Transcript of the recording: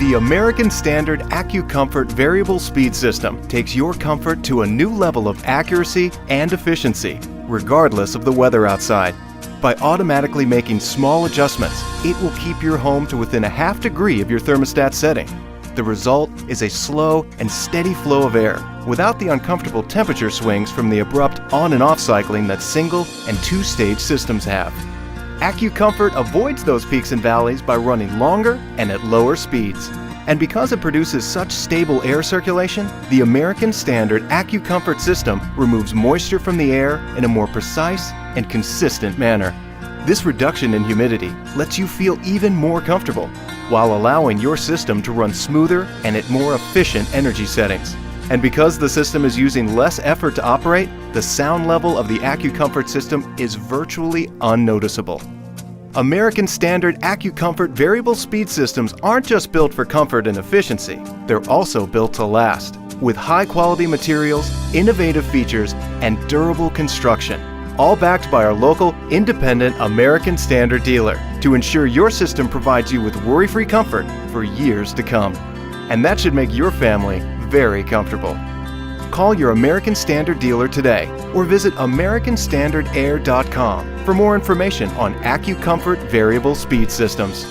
The American Standard AccuComfort Variable Speed System takes your comfort to a new level of accuracy and efficiency, regardless of the weather outside. By automatically making small adjustments, it will keep your home to within a ½ degree of your thermostat setting. The result is a slow and steady flow of air, without the uncomfortable temperature swings from the abrupt on and off cycling that single and two-stage systems have. AccuComfort avoids those peaks and valleys by running longer and at lower speeds. And because it produces such stable air circulation, the American Standard AccuComfort system removes moisture from the air in a more precise and consistent manner. This reduction in humidity lets you feel even more comfortable, while allowing your system to run smoother and at more efficient energy settings. And because the system is using less effort to operate, the sound level of the AccuComfort system is virtually unnoticeable. American Standard AccuComfort variable speed systems aren't just built for comfort and efficiency, they're also built to last, with high-quality materials, innovative features, and durable construction, all backed by our local, independent American Standard dealer to ensure your system provides you with worry-free comfort for years to come. And that should make your family very comfortable. Call your American Standard dealer today or visit AmericanStandardAir.com for more information on AccuComfort variable speed systems.